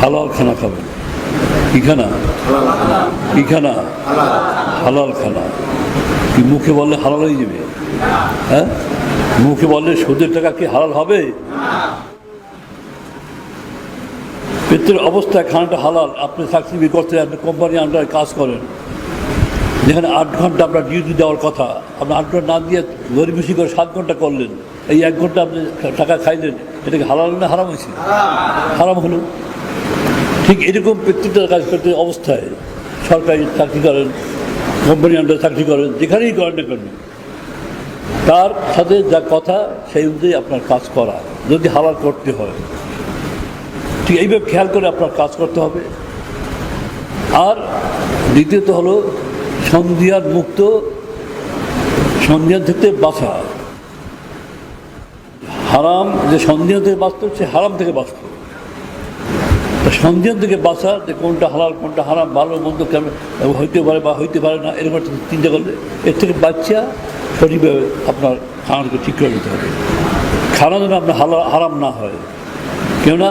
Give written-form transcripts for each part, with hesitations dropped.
হালাল খানা খাবেন। কি খানা? কি খানা? হালাল খানা। কি মুখে বললে হালাল হয়ে যাবে? হ্যাঁ, মুখে বললে সুদের টাকা কি হালাল হবে? পেটের অবস্থায় খানাটা হালাল। আপনি চাকরি করতে, আপনি কোম্পানি আন্ডারে কাজ করেন, যেখানে 8 ঘন্টা আপনার ডিউটি দেওয়ার কথা, আপনি 8 ঘন্টা না দিয়ে গরিবেশি করে 7 ঘন্টা করলেন, এই 1 ঘন্টা আপনি টাকা খাইলেন, এটাকে হালাল না হারাম হয়েছে? হারাম হলো। ঠিক এরকম প্রত্যেকটা কাজ করতে অবস্থায় সরকারি চাকরি করেন, কোম্পানি আন্ডারে চাকরি করেন, যেখানেই করেন না কেন, তার সাথে যা কথা সেই অনুযায়ী আপনার কাজ করা, যদি হালাল করতে হয়। ঠিক এইভাবে খেয়াল করে আপনার কাজ করতে হবে। আর দ্বিতীয়ত হলো সন্ধিয়ার মুক্ত, সন্ধিয়ার থেকে বাঁচা। হারাম যে সন্ধিয়া থেকে বাঁচত, সে হারাম থেকে বাঁচত। সন্ধিয়ার থেকে বাঁচা, যে কোনটা হালাল কোনটা হারাম, ভালো মন্দ কেমন হইতে পারে বা হইতে পারে না, এরকম চিন্তা করলে এর থেকে বাচ্চা সঠিকভাবে আপনার খানাকে ঠিক করে নিতে হবে। খানা যেন আপনার হারাম না হয়। কেননা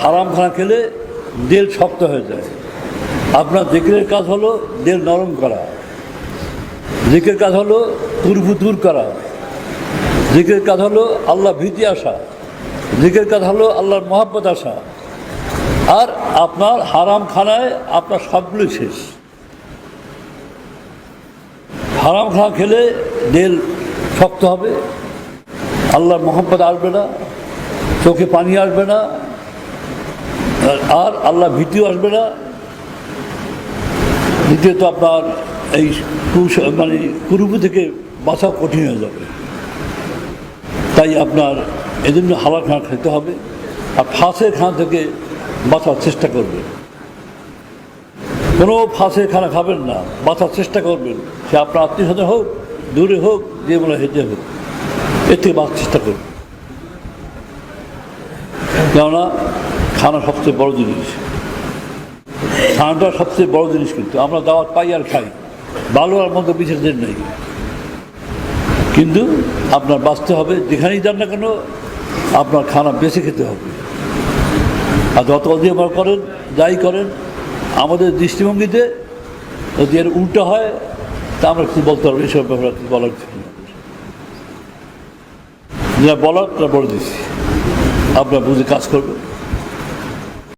হারাম খানা খেলে দেল শক্ত হয়ে যায়। আপনার জিকিরের কাজ হলো দেল নরম করা, জিকিরের কাজ হলো পূর্ব দূর করা, জিকিরের কাজ হলো আল্লাহ ভীতি আসা, জিকিরের কাজ হলো আল্লাহর মহব্বত আসা। আর আপনার হারাম খানায় আপনার সবগুলোই শেষ। হারাম খানা খেলে দেল শক্ত হবে, আল্লাহর মহব্বত আসবে না, চোখে পানি আসবে না, আর আল্লাহ ভীতিও আসবে না। দ্বিতীয়ত আপনার এই কুরুপ থেকে বাঁচা কঠিন হয়ে যাবে। তাই আপনার এজন্য হালাল খানা খেতে হবে। আর ফাঁসের খানা থেকে বাঁচার চেষ্টা করবেন। কোনো ফাঁসের খানা খাবেন না, বাঁচার চেষ্টা করবেন। সে আপনার আত্মীয় স্বজন হোক, দূরে হোক, যে মনে হেঁটে হোক, এর থেকে বাঁচার চেষ্টা করবেন। কেননা খানা সবচেয়ে বড় জিনিস, খানাটা সবচেয়ে বড় জিনিস। কিন্তু আমরা দাওয়াত পাই আর খাই, ভালো আর মন্দ বিশেষদের নেই। কিন্তু আপনার বাঁচতে হবে, যেখানেই যান না কেন আপনার খানা বেছে খেতে হবে। আর যত অধিক আমরা করেন, যাই করেন, আমাদের দৃষ্টিভঙ্গিতে যদি এর উল্টো হয় তা আমরা কি বলতে পারবো? এসব ব্যাপারে কি বলার ছিল, যেটা বলার তা বলে দিচ্ছি, আপনারা বুঝে কাজ করবেন।